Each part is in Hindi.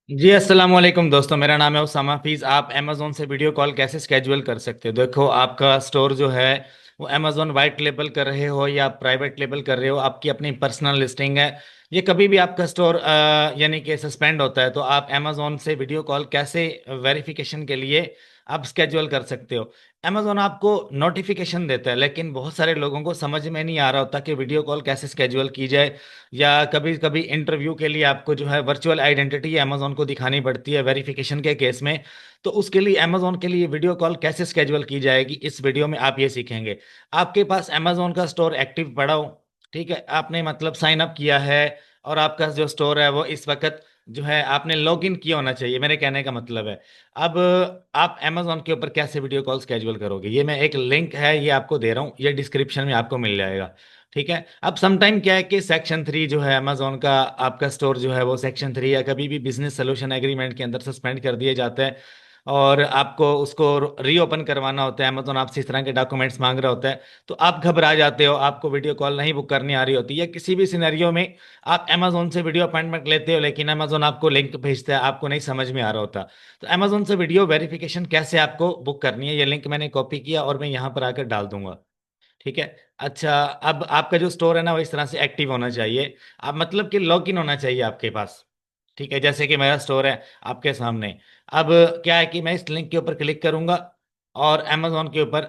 जी अस्सलाम वालेकुम दोस्तों, मेरा नाम है उसामा हफीज़। आप अमेजोन से वीडियो कॉल कैसे स्केड्यूल कर सकते हो? देखो, आपका स्टोर जो है वो अमेजोन वाइट लेबल कर रहे हो या प्राइवेट लेबल कर रहे हो, आपकी अपनी पर्सनल लिस्टिंग है। ये कभी भी आपका स्टोर यानी कि सस्पेंड होता है तो आप अमेजोन से वीडियो कॉल कैसे वेरिफिकेशन के लिए आप स्केड्यूल कर सकते हो। अमेजोन आपको नोटिफिकेशन देता है, लेकिन बहुत सारे लोगों को समझ में नहीं आ रहा होता कि वीडियो कॉल कैसे स्केड्यूल की जाए। या कभी कभी इंटरव्यू के लिए आपको जो है वर्चुअल आइडेंटिटी अमेजोन को दिखानी पड़ती है वेरिफिकेशन के केस में। तो उसके लिए अमेजोन के लिए वीडियो कॉल कैसे स्केड्यूल की जाएगी, इस वीडियो में आप ये सीखेंगे। आपके पास अमेजोन का स्टोर एक्टिव पड़ा हो, ठीक है, आपने मतलब साइन अप किया है, और आपका जो स्टोर है वो इस वक्त जो है आपने लॉग इन किया होना चाहिए, मेरे कहने का मतलब है। अब आप अमेजोन के ऊपर कैसे वीडियो कॉल स्केड्यूल करोगे, ये मैं एक लिंक है ये आपको दे रहा हूँ, ये डिस्क्रिप्शन में आपको मिल जाएगा। ठीक है। अब समटाइम क्या है कि सेक्शन 3 जो है अमेजोन का, आपका स्टोर जो है वो सेक्शन 3 या कभी भी बिजनेस सोल्यूशन एग्रीमेंट के अंदर सस्पेंड कर दिए जाते हैं, और आपको उसको रीओपन करवाना होता है। अमेजोन आपसे इस तरह के डॉक्यूमेंट्स मांग रहा होता है, तो आप घबरा जाते हो, आपको वीडियो कॉल नहीं बुक करनी आ रही होती, या किसी भी सिनेरियो में आप अमेजोन से वीडियो अपॉइंटमेंट लेते हो लेकिन अमेजोन आपको लिंक भेजता है, आपको नहीं समझ में आ रहा होता। तो अमेजोन से वीडियो वेरिफिकेशन कैसे आपको बुक करनी है, ये लिंक मैंने कॉपी किया और मैं यहाँ पर आकर डाल दूंगा। ठीक है। अच्छा, अब आपका जो स्टोर है ना वो इस तरह से एक्टिव होना चाहिए। अब मतलब कि लॉग इन होना चाहिए आपके पास। ठीक है, जैसे कि मेरा स्टोर है आपके सामने। अब क्या है कि मैं इस लिंक के ऊपर क्लिक करूंगा और अमेजोन के ऊपर,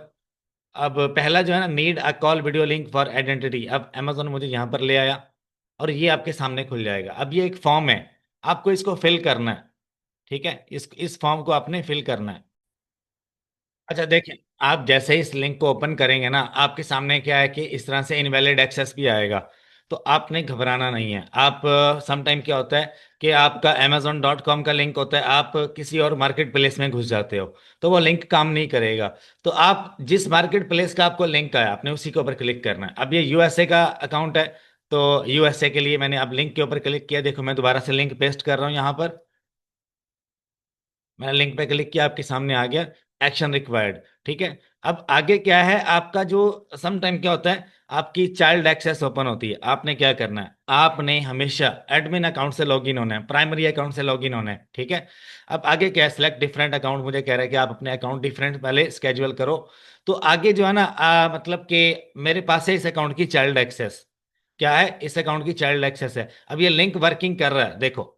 अब पहला जो है ना, need a call video link for identity, अब अमेजोन मुझे यहाँ पर ले आया और ये आपके सामने खुल जाएगा। अब ये एक फॉर्म है, आपको इसको फिल करना है। ठीक है, इस फॉर्म को आपने फिल करना है। अच्छा देखिए, आप जैसे ही इस लिंक को ओपन करेंगे ना, आपके सामने क्या है कि इस तरह से इनवैलिड एक्सेस भी आएगा। तो आपने घबराना नहीं है। आप समटाइम क्या होता है कि आपका amazon.com का लिंक होता है, आप किसी और मार्केट प्लेस में घुस जाते हो तो वो लिंक काम नहीं करेगा। तो आप जिस मार्केट प्लेस का आपको लिंक आया, आपने उसी के ऊपर क्लिक करना है। अब ये यूएसए का अकाउंट है, तो यूएसए के लिए मैंने अब लिंक के ऊपर क्लिक किया। देखो, मैं दोबारा से लिंक पेस्ट कर रहा हूँ यहाँ पर। मैंने लिंक पे क्लिक किया, आपके सामने आ गया एक्शन रिक्वायर्ड। ठीक है। अब आगे क्या है आपका, जो सम टाइम क्या होता है, आपकी चाइल्ड एक्सेस ओपन होती है। आपने क्या करना है, आपने हमेशा एडमिन अकाउंट से लॉगिन होना है, प्राइमरी अकाउंट से लॉगिन होना है। ठीक है। अब आगे क्या है, सिलेक्ट डिफरेंट अकाउंट, मुझे कह रहा है कि आप अपने अकाउंट डिफरेंट पहले स्केड्यूल करो। तो आगे जो है ना, मतलब कि मेरे पास है इस अकाउंट की चाइल्ड एक्सेस। क्या है, इस अकाउंट की चाइल्ड एक्सेस है। अब ये लिंक वर्किंग कर रहा है, देखो,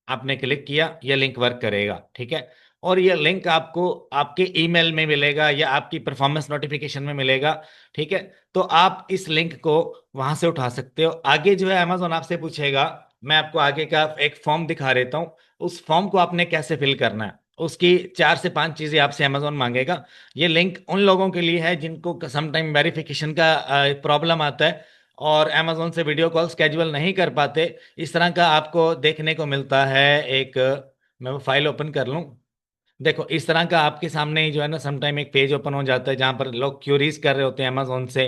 आपने क्लिक किया, ये लिंक वर्क करेगा। ठीक है। और ये लिंक आपको आपके ईमेल में मिलेगा या आपकी परफॉर्मेंस नोटिफिकेशन में मिलेगा। ठीक है। तो आप इस लिंक को वहां से उठा सकते हो। आगे जो है अमेजोन आपसे पूछेगा, मैं आपको आगे का एक फॉर्म दिखा देता हूँ, उस फॉर्म को आपने कैसे फिल करना है, उसकी 4 से 5 चीजें आपसे अमेजोन मांगेगा। ये लिंक उन लोगों के लिए है जिनको समटाइम वेरिफिकेशन का प्रॉब्लम आता है और अमेजोन से वीडियो कॉल स्केड्यूल नहीं कर पाते। इस तरह का आपको देखने को मिलता है एक, मैं वो फाइल ओपन कर लूं। देखो, इस तरह का आपके सामने ही जो है ना समटाइम एक पेज ओपन हो जाता है जहां पर लोग क्यूरीज कर रहे होते हैं अमेजोन से।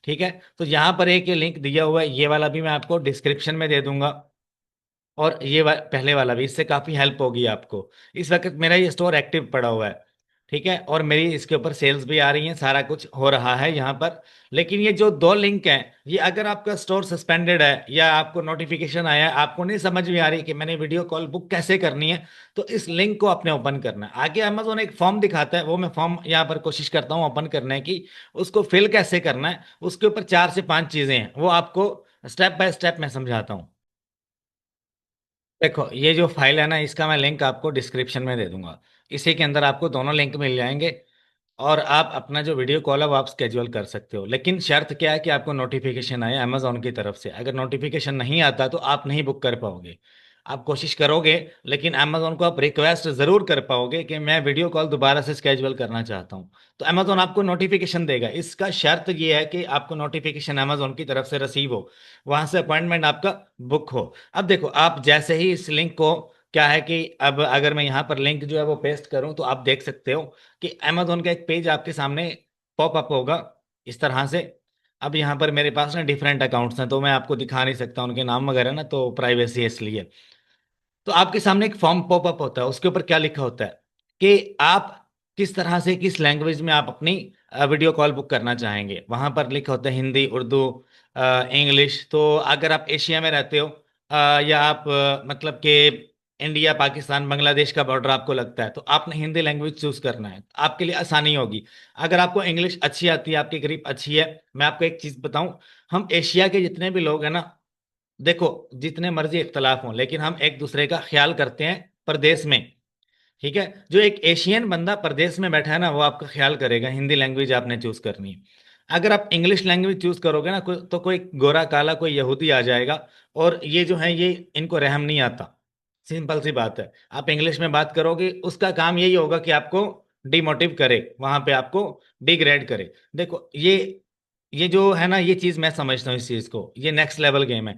ठीक है। तो यहाँ पर एक ये लिंक दिया हुआ है, ये वाला भी मैं आपको डिस्क्रिप्शन में दे दूंगा, और ये पहले वाला भी, इससे काफी हेल्प होगी आपको। इस वक्त मेरा ये स्टोर एक्टिव पड़ा हुआ है। ठीक है, और मेरी इसके ऊपर सेल्स भी आ रही हैं, सारा कुछ हो रहा है यहाँ पर। लेकिन ये जो दो लिंक हैं, ये अगर आपका स्टोर सस्पेंडेड है या आपको नोटिफिकेशन आया है, आपको नहीं समझ में आ रही कि मैंने वीडियो कॉल बुक कैसे करनी है, तो इस लिंक को आपने ओपन करना है। आगे अमेजोन एक फॉर्म दिखाता है, वो मैं फॉर्म यहाँ पर कोशिश करता हूँ ओपन करने की। उसको फिल कैसे करना है, उसके ऊपर 4 से 5 चीजें हैं, वो आपको स्टेप बाय स्टेप मैं समझाता हूँ। देखो, ये जो फाइल है ना, इसका मैं लिंक आपको डिस्क्रिप्शन में दे दूंगा। इसी के अंदर आपको दोनों लिंक मिल जाएंगे, और आप अपना जो वीडियो कॉल है वो आप स्केड्यूल कर सकते हो। लेकिन शर्त क्या है कि आपको नोटिफिकेशन आए अमेजोन की तरफ से। अगर नोटिफिकेशन नहीं आता तो आप नहीं बुक कर पाओगे। आप कोशिश करोगे, लेकिन अमेजोन को आप रिक्वेस्ट जरूर कर पाओगे कि मैं वीडियो कॉल दोबारा से स्केड्यूल करना चाहता हूँ, तो अमेजोन आपको नोटिफिकेशन देगा। इसका शर्त ये है कि आपको नोटिफिकेशन अमेजोन की तरफ से रिसीव हो, वहां से अपॉइंटमेंट आपका बुक हो। अब देखो, आप जैसे ही इस लिंक को, क्या है कि अब अगर मैं यहाँ पर लिंक जो है वो पेस्ट करूं तो आप देख सकते हो कि अमेजोन का एक पेज आपके सामने पॉप अप होगा इस तरह से। अब यहाँ पर मेरे पास ना डिफरेंट अकाउंट्स हैं, तो मैं आपको दिखा नहीं सकता उनके नाम वगैरह ना, तो प्राइवेसी है इसलिए। तो आपके सामने एक फॉर्म पॉप अप होता है, उसके ऊपर क्या लिखा होता है कि आप किस तरह से, किस लैंग्वेज में आप अपनी वीडियो कॉल बुक करना चाहेंगे। वहां पर लिखा होता है हिंदी, उर्दू, इंग्लिश। तो अगर आप एशिया में रहते हो, या आप मतलब कि इंडिया पाकिस्तान बांग्लादेश का बॉर्डर आपको लगता है, तो आपने हिंदी लैंग्वेज चूज करना है, आपके लिए आसानी होगी। अगर आपको इंग्लिश अच्छी आती है, आपकी ग्रिप अच्छी है, मैं आपको एक चीज बताऊं, हम एशिया के जितने भी लोग हैं ना, देखो जितने मर्जी इख्तलाफ हों, लेकिन हम एक दूसरे का ख्याल करते हैं परदेश में। ठीक है, जो एक एशियन बंदा परदेश में बैठा है ना, वो आपका ख्याल करेगा। हिंदी लैंग्वेज आपने चूज करनी है। अगर आप इंग्लिश लैंग्वेज चूज करोगे ना, तो कोई गोरा काला कोई यहूदी आ जाएगा, और ये जो है ये इनको रहम नहीं आता। सिंपल सी बात है, आप इंग्लिश में बात करोगे, उसका काम यही होगा कि आपको डिमोटिव करे, वहां पे आपको डिग्रेड करे। देखो ये जो है ना, ये चीज मैं समझता हूँ, इस चीज को, ये नेक्स्ट लेवल गेम है।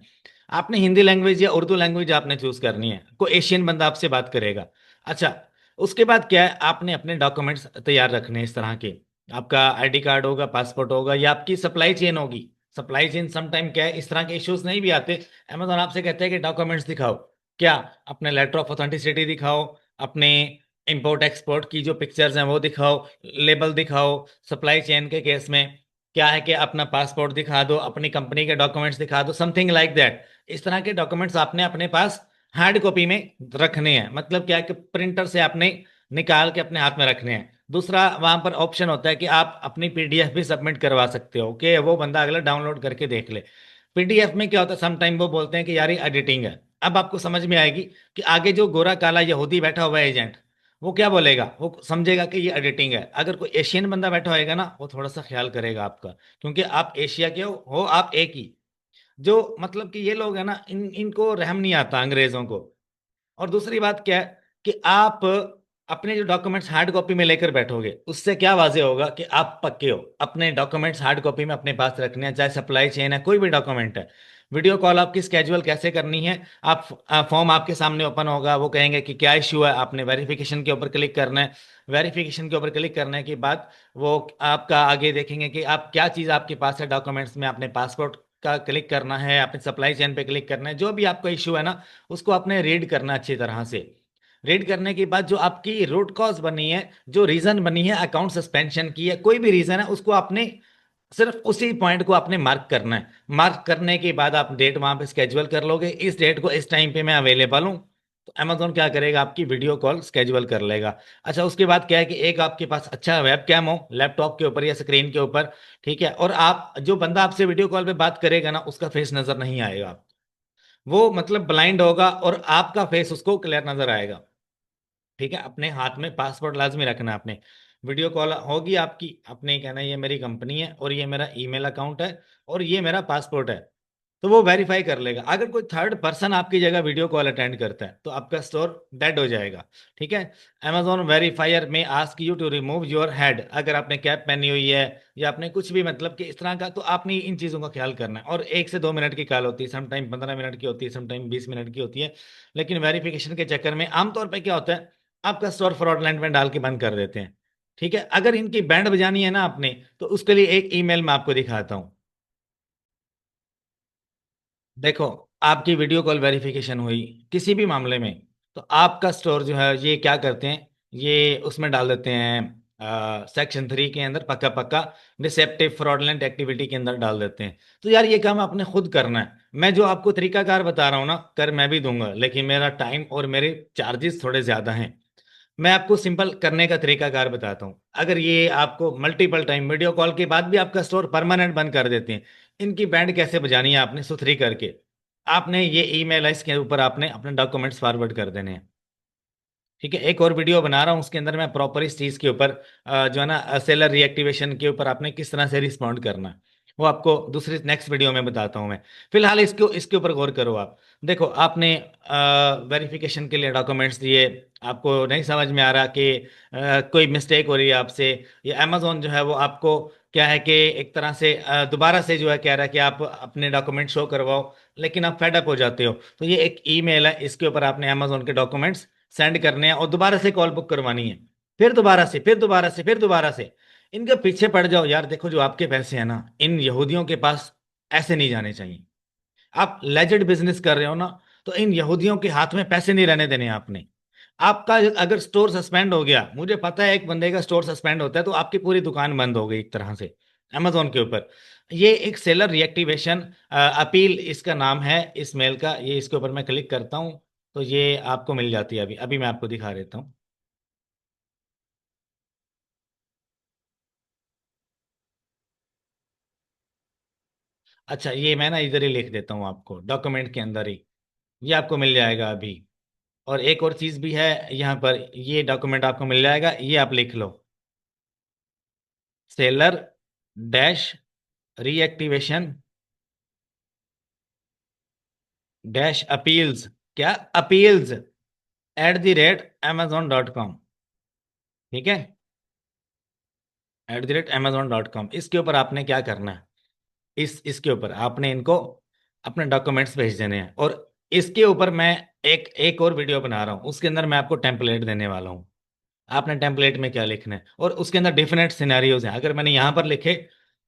आपने हिंदी लैंग्वेज या उर्दू लैंग्वेज आपने चूज करनी है, कोई एशियन बंदा आपसे बात करेगा। अच्छा, उसके बाद क्या है, आपने अपने डॉक्यूमेंट्स तैयार रखने हैं इस तरह के। आपका आईडी कार्ड होगा, पासपोर्ट होगा, या आपकी सप्लाई चेन होगी। सप्लाई चेन समटाइम क्या है, इस तरह के इश्यूज नहीं भी आते। अमेजोन आपसे कहते हैं कि डॉक्यूमेंट्स दिखाओ, क्या, अपने लेटर ऑफ ऑथेंटिसिटी दिखाओ, अपने इंपोर्ट एक्सपोर्ट की जो पिक्चर्स हैं वो दिखाओ, लेबल दिखाओ। सप्लाई चेन के केस में क्या है कि अपना पासपोर्ट दिखा दो, अपनी कंपनी के डॉक्यूमेंट्स दिखा दो, समथिंग लाइक दैट। इस तरह के डॉक्यूमेंट्स आपने अपने पास हार्ड कॉपी में रखने हैं। मतलब क्या है कि प्रिंटर से आपने निकाल के अपने हाथ में रखने हैं। दूसरा, वहां पर ऑप्शन होता है कि आप अपनी पीडीएफ भी सबमिट करवा सकते हो, कि वो बंदा अगला डाउनलोड करके देख ले। पीडीएफ में क्या होता है, सम टाइम वो बोलते हैं कि यार ये एडिटिंग है। अब आपको समझ में आएगी कि आगे जो गोरा काला यहूदी बैठा हुआ है एजेंट, वो क्या बोलेगा, वो समझेगा कि ये एडिटिंग है। अगर कोई एशियन बंदा बैठा होएगा ना, वो थोड़ा सा ख्याल करेगा आपका, क्योंकि आप एशिया के हो आप एक ही। जो मतलब कि ये लोग है ना, इनको रहम नहीं आता अंग्रेजों को। और दूसरी बात क्या है कि आप अपने जो डॉक्यूमेंट्स हार्ड कॉपी में लेकर बैठोगे, उससे क्या वाजे होगा कि आप पक्के हो। अपने डॉक्यूमेंट्स हार्ड कॉपी में अपने पास रखने हैं, चाहे सप्लाई चेन है, कोई भी डॉक्यूमेंट है। वीडियो कॉल आपकी स्केजुअल कैसे करनी है, आप फॉर्म आपके सामने ओपन होगा, वो कहेंगे कि क्या इश्यू है, आपने वेरिफिकेशन के ऊपर क्लिक करना है। वेरिफिकेशन के ऊपर क्लिक करने के बाद वो आपका आगे देखेंगे कि आप क्या चीज़ आपके पास है डॉक्यूमेंट्स में। आपने पासपोर्ट का क्लिक करना है, अपने सप्लाई चेन पे क्लिक करना है, जो भी आपका इश्यू है ना, उसको आपने रीड करना अच्छी तरह से। रीड करने के बाद जो आपकी रूट कॉज बनी है, जो रीजन बनी है अकाउंट सस्पेंशन की है, कोई भी रीजन है, उसको आपने सिर्फ उसी पॉइंट को आपने मार्क करना है। मार्क करने के बाद आप डेट वहां पे स्केड्यूल कर लोगे, इस डेट को इस टाइम पे मैं अवेलेबल हूँ, तो अमेजोन क्या करेगा, आपकी वीडियो कॉल स्केड्यूल कर लेगा। अच्छा, उसके बाद क्या है कि एक आपके पास अच्छा वेब कैम हो लैपटॉप के ऊपर या स्क्रीन के ऊपर। ठीक है, और आप जो बंदा आपसे वीडियो कॉल पे बात करेगा ना, उसका फेस नजर नहीं आएगा। वो मतलब ब्लाइंड होगा और आपका फेस उसको क्लियर नजर आएगा। ठीक है, अपने हाथ में पासपोर्ट लाजमी रखना है। आपने वीडियो कॉल होगी आपकी, आपने कहना है ये मेरी कंपनी है, और ये मेरा ईमेल अकाउंट है, और ये मेरा पासपोर्ट है। तो वो वेरीफाई कर लेगा। अगर कोई थर्ड पर्सन आपकी जगह वीडियो कॉल अटेंड करता है, तो आपका स्टोर डेड हो जाएगा। ठीक है, Amazon वेरीफायर में ask you to remove your head. अगर आपने कैप पहनी हुई है, या आपने कुछ भी मतलब कि इस तरह का, तो आपने इन चीज़ों का ख्याल करना है। और 1 से 2 मिनट की कॉल होती है, समटाइम 15 मिनट की होती है, समटाइम 20 मिनट की होती है। लेकिन वेरिफिकेशन के चक्कर में आमतौर पर क्या होता है, आपका स्टोर फ्रॉडलेंट में डाल के बंद कर देते हैं। ठीक है, अगर इनकी बैंड बजानी है ना आपने, तो उसके लिए एक ईमेल मैं आपको दिखाता हूँ। देखो, आपकी वीडियो कॉल वेरिफिकेशन हुई किसी भी मामले में, तो आपका स्टोर जो है ये क्या करते हैं, ये उसमें डाल देते हैं सेक्शन 3 के अंदर, पक्का पक्का डिसेप्टिव फ्रॉडलेंट एक्टिविटी के अंदर डाल देते हैं। तो यार ये काम आपने खुद करना है। मैं जो आपको तरीकाकार बता रहा हूँ ना, कर मैं भी दूंगा, लेकिन मेरा टाइम और मेरे चार्जेस थोड़े ज्यादा हैं। मैं आपको सिंपल करने का तरीकाकार बताता हूँ। अगर ये आपको मल्टीपल टाइम वीडियो कॉल के बाद भी आपका स्टोर परमानेंट बंद कर देते हैं, इनकी बैंड कैसे बजानी है आपने सुथरी करके, आपने ये ईमेल है, इसके ऊपर आपने अपने डॉक्यूमेंट्स फॉरवर्ड कर देने हैं। ठीक है, एक और वीडियो बना रहा हूँ, उसके अंदर मैं प्रॉपर इस चीज़ के ऊपर जो है ना सेलर रिएक्टिवेशन के ऊपर आपने किस तरह से रिस्पॉन्ड करना है, वो आपको दूसरी नेक्स्ट वीडियो में बताता हूँ मैं। फिलहाल इसको इसके ऊपर गौर करो आप। देखो, आपने वेरिफिकेशन के लिए डॉक्यूमेंट्स दिए, आपको नहीं समझ में आ रहा कि कोई मिस्टेक हो रही है आपसे, ये अमेजोन जो है वो आपको क्या है कि एक तरह से दोबारा से जो है कह रहा है कि आप अपने डॉक्यूमेंट शो करवाओ, लेकिन आप फेड अप हो जाते हो, तो ये एक ईमेल है, इसके ऊपर आपने अमेजोन के डॉक्यूमेंट्स सेंड करने हैं, और दोबारा से कॉल बुक करवानी है। फिर दोबारा से, फिर दोबारा से, फिर दोबारा से। इनके पीछे पड़ जाओ यार। देखो, जो आपके पैसे हैं ना, इन यहूदियों के पास ऐसे नहीं जाने चाहिए। आप लेजिट बिजनेस कर रहे हो ना, तो इन यहूदियों के हाथ में पैसे नहीं रहने देने आपने। आपका अगर स्टोर सस्पेंड हो गया, मुझे पता है एक बंदे का स्टोर सस्पेंड होता है, तो आपकी पूरी दुकान बंद हो गई एक तरह से अमेजोन के ऊपर। ये एक सेलर रिएक्टिवेशन अपील इसका नाम है, इस मेल का। ये इसके ऊपर मैं क्लिक करता हूँ, तो ये आपको मिल जाती है। अभी अभी मैं आपको दिखा देता हूँ। अच्छा, ये मैं ना इधर ही लिख देता हूँ आपको, डॉक्यूमेंट के अंदर ही ये आपको मिल जाएगा अभी। और एक और चीज भी है यहाँ पर, ये डॉक्यूमेंट आपको मिल जाएगा, ये आप लिख लो। Seller dash reactivation dash appeals, क्या, अपील्स @amazon.com। ठीक है, @amazon.com। इसके ऊपर आपने क्या करना है, इसके ऊपर आपने इनको अपने डॉक्यूमेंट्स भेज देने हैं। और इसके ऊपर मैं एक एक और वीडियो बना रहा हूँ, उसके अंदर मैं आपको टेम्पलेट देने वाला हूँ। आपने टेम्पलेट में क्या लिखना है, और उसके अंदर डिफरेंट सिनेरियोज हैं, अगर मैंने यहाँ पर लिखे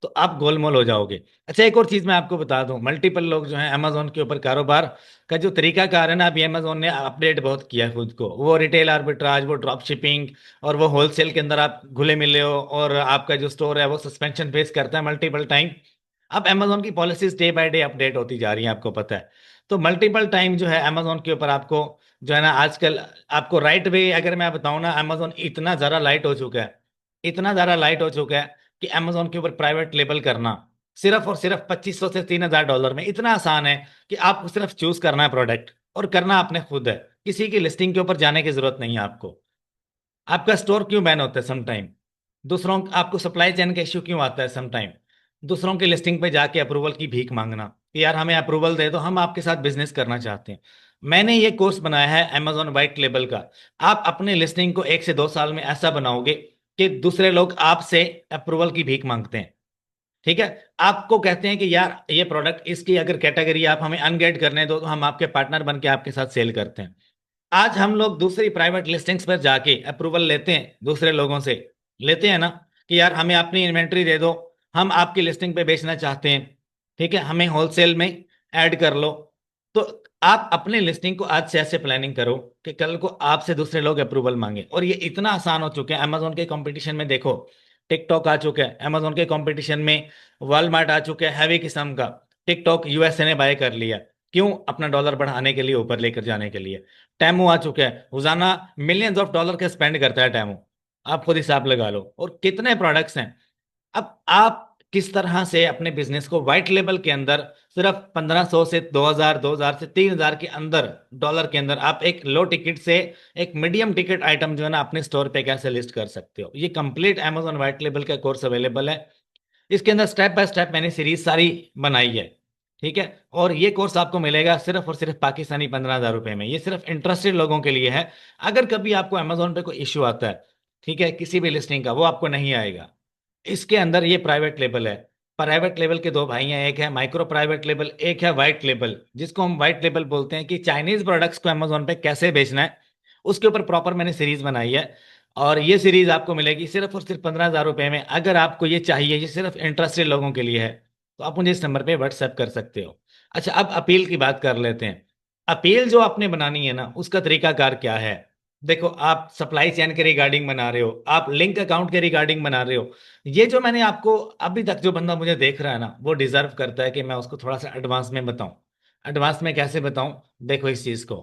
तो आप गोलमोल हो जाओगे। अच्छा, एक और चीज मैं आपको बता दूं, मल्टीपल लोग जो हैं अमेजोन के ऊपर कारोबार का जो तरीका कार है ना, अभी अमेजोन ने अपडेट बहुत किया है खुद को, वो रिटेल आर्बिट्राज, वो ड्रॉप शिपिंग, और वो होलसेल के अंदर आप घुले मिले हो, और आपका जो स्टोर है वो सस्पेंशन फेस करता है मल्टीपल टाइम। अब अमेजोन की policies day by day update होती जा रही हैं, आपको पता है। तो मल्टीपल टाइम जो है अमेजोन के ऊपर आपको जो है ना आजकल, आपको राइट वे अगर मैं बताऊं ना, अमेजोन इतना ज्यादा लाइट हो चुका है, इतना ज्यादा लाइट हो चुका है कि अमेजोन के ऊपर प्राइवेट लेबल करना सिर्फ और सिर्फ 2500 से $3000 में इतना आसान है कि आपको सिर्फ चूज करना है प्रोडक्ट, और करना आपने खुद है। किसी की लिस्टिंग के ऊपर जाने की जरूरत नहीं है आपको। आपका स्टोर क्यों बैन होता है समटाइम, दूसरों, आपको सप्लाई चेन का इश्यू क्यों आता है समटाइम, दूसरों की लिस्टिंग पे जाके अप्रूवल की भीख मांगना कि यार हमें अप्रूवल दे दो, हम आपके साथ बिजनेस करना चाहते हैं। मैंने ये कोर्स बनाया है अमेजोन वाइट लेबल का। आप अपने लिस्टिंग को 1 से 2 साल में ऐसा बनाओगे कि दूसरे लोग आपसे अप्रूवल की भीख मांगते हैं। ठीक है, आपको कहते हैं कि यार ये प्रोडक्ट, इसकी अगर कैटेगरी आप हमें अनगेट करने दो तो हम आपके पार्टनर बन के आपके साथ सेल करते हैं। आज हम लोग दूसरी प्राइवेट लिस्टिंग्स पर जाके अप्रूवल लेते हैं, दूसरे लोगों से लेते हैं ना, कि यार हमें अपनी इन्वेंट्री दे दो, हम आपकी लिस्टिंग पे बेचना चाहते हैं, ठीक है, हमें होलसेल में ऐड कर लो। तो आप अपने लिस्टिंग को आज से ऐसे प्लानिंग करो कि कल को आपसे दूसरे लोग अप्रूवल मांगे। और ये इतना आसान हो चुका है, अमेजोन के कंपटीशन में देखो, टिकटॉक आ चुका है अमेजोन के कंपटीशन में, वॉलमार्ट आ चुका है हैवी किस्म का, टिकटॉक यूएसए ने बाय कर लिया। क्यों? अपना डॉलर बढ़ाने के लिए, ऊपर लेकर जाने के लिए। टेमो आ चुका है, रोजाना मिलियंस ऑफ डॉलर के स्पेंड करता है टेमो। आप खुद हिसाब लगा लो, और कितने प्रोडक्ट्स हैं। अब आप किस तरह से अपने बिजनेस को व्हाइट लेबल के अंदर सिर्फ 1500 से 2000, 2000 से 3000 के अंदर, डॉलर के अंदर, आप एक लो टिकट से एक मीडियम टिकट आइटम जो है ना अपने स्टोर पे कैसे लिस्ट कर सकते हो। ये कंप्लीट अमेजोन व्हाइट लेबल का कोर्स अवेलेबल है। इसके अंदर स्टेप बाय स्टेप मैंने सीरीज सारी बनाई है। ठीक है, और ये कोर्स आपको मिलेगा सिर्फ और सिर्फ पाकिस्तानी 15,000 रुपए में। ये सिर्फ इंटरेस्टेड लोगों के लिए है। अगर कभी आपको अमेजोन पे कोई इश्यू आता है, ठीक है, किसी भी लिस्टिंग का, वो आपको नहीं आएगा। इसके अंदर ये प्राइवेट लेबल है। प्राइवेट लेबल के दो भाई हैं, एक है माइक्रो प्राइवेट लेबल, एक है व्हाइट लेबल, जिसको हम व्हाइट लेबल बोलते हैं, कि चाइनीज प्रोडक्ट्स को अमेजोन पे कैसे बेचना है, उसके ऊपर प्रॉपर मैंने सीरीज बनाई है। और ये सीरीज आपको मिलेगी सिर्फ और सिर्फ 15,000 रुपए में। अगर आपको ये चाहिए, ये सिर्फ इंटरेस्टेड लोगों के लिए है, तो आप मुझे इस नंबर पे व्हाट्सएप कर सकते हो। अच्छा, अब अपील की बात कर लेते हैं। अपील जो आपने बनानी है ना, उसका तरीकाकार क्या है। देखो, आप सप्लाई चेन के रिगार्डिंग बना रहे हो, आप लिंक अकाउंट के रिगार्डिंग बना रहे हो, ये जो मैंने आपको, अभी तक जो बंदा मुझे देख रहा है ना, वो डिजर्व करता है कि मैं उसको थोड़ा सा एडवांस में बताऊं। एडवांस में कैसे बताऊं? देखो इस चीज को,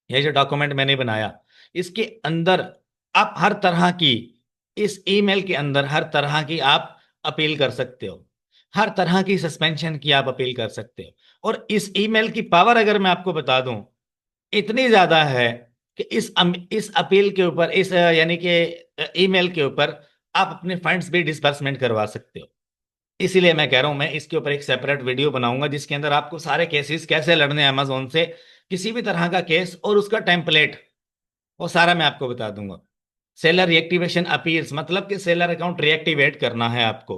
ये जो डॉक्यूमेंट मैंने बनाया, इसके अंदर आप हर तरह की, इस ईमेल के अंदर हर तरह की आप अपील कर सकते हो, हर तरह की सस्पेंशन की आप अपील कर सकते हो। और इस ईमेल की पावर अगर मैं आपको बता दूं, इतनी ज्यादा है कि इस अपील के ऊपर, इस यानी कि ईमेल के ऊपर आप अपने फंड्स भी डिस्बर्समेंट करवा सकते हो। इसीलिए मैं कह रहा हूं, मैं इसके ऊपर एक सेपरेट वीडियो बनाऊंगा, जिसके अंदर आपको सारे केसेस कैसे लड़ने हैं अमेजोन से, किसी भी तरह का केस और उसका टेम्पलेट, वो सारा मैं आपको बता दूंगा। सेलर रिएक्टिवेशन अपील्स, मतलब कि सेलर अकाउंट रिएक्टिवेट करना है आपको,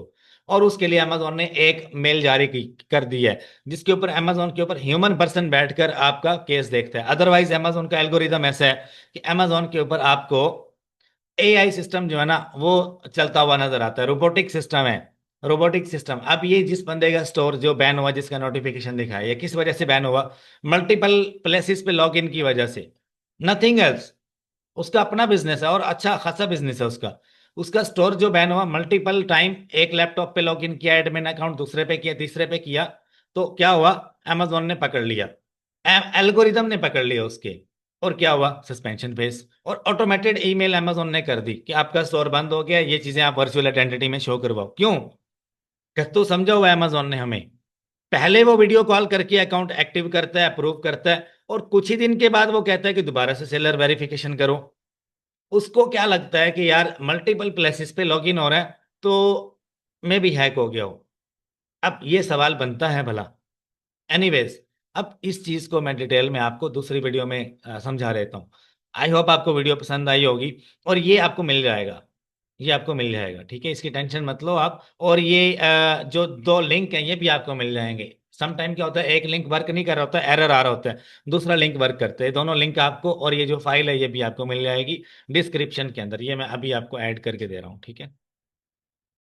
और उसके लिए अमेजोन ने एक मेल जारी कर दी है, जिसके ऊपर अमेजोन के ऊपर ह्यूमन पर्सन बैठकर आपका केस देखता है। अदरवाइज अमेजोन का एल्गोरिदम ऐसा है कि अमेजोन के ऊपर आपको एआई सिस्टम जो है ना वो चलता हुआ नजर आता है, रोबोटिक सिस्टम है। रोबोटिक सिस्टम, अब ये जिस बंदे का स्टोर जो बैन हुआ, जिसका नोटिफिकेशन दिखा है, ये किस वजह से बैन हुआ? मल्टीपल प्लेसेस पे लॉग इन की वजह से, नथिंग एल्स। उसका अपना बिजनेस है और अच्छा खासा बिजनेस है उसका। उसका स्टोर जो बैन हुआ, मल्टीपल टाइम एक लैपटॉप पे लॉग इन किया, एडमिन अकाउंट दूसरे पे किया, तीसरे पे किया, तो क्या हुआ? अमेजोन ने पकड़ लिया। एल्गोरिदम ने पकड़ लिया उसके, और क्या हुआ, सस्पेंशन फेस, और ऑटोमेटेड ईमेल अमेजोन ने कर दी कि आपका स्टोर बंद हो गया, ये चीजें आप वर्चुअल आइडेंटिटी में शो करवाओ। क्यों? तो समझा हुआ अमेजोन ने हमें। पहले वो वीडियो कॉल करके अकाउंट एक्टिव करता है, अप्रूव करता है, और कुछ ही दिन के बाद वो कहता है कि दोबारा से सेलर वेरिफिकेशन करो। उसको क्या लगता है कि यार मल्टीपल प्लेसेस पे लॉगिन हो रहा है, तो मैं भी हैक हो गया हो। अब ये सवाल बनता है भला। एनीवेज, अब इस चीज को मैं डिटेल में आपको दूसरी वीडियो में समझा देता हूँ। आई होप आपको वीडियो पसंद आई होगी। और ये आपको मिल जाएगा, ये आपको मिल जाएगा, ठीक है, इसकी टेंशन मत लो आप। और ये जो दो लिंक हैं ये भी आपको मिल जाएंगे। सम टाइम क्या होता है, एक लिंक वर्क नहीं कर रहा होता, एरर आ रहा होता है, दूसरा लिंक वर्क करते हैं। दोनों लिंक आपको, और ये जो फाइल है ये भी आपको मिल जाएगी डिस्क्रिप्शन के अंदर। ये मैं अभी आपको ऐड करके दे रहा हूँ, ठीक है।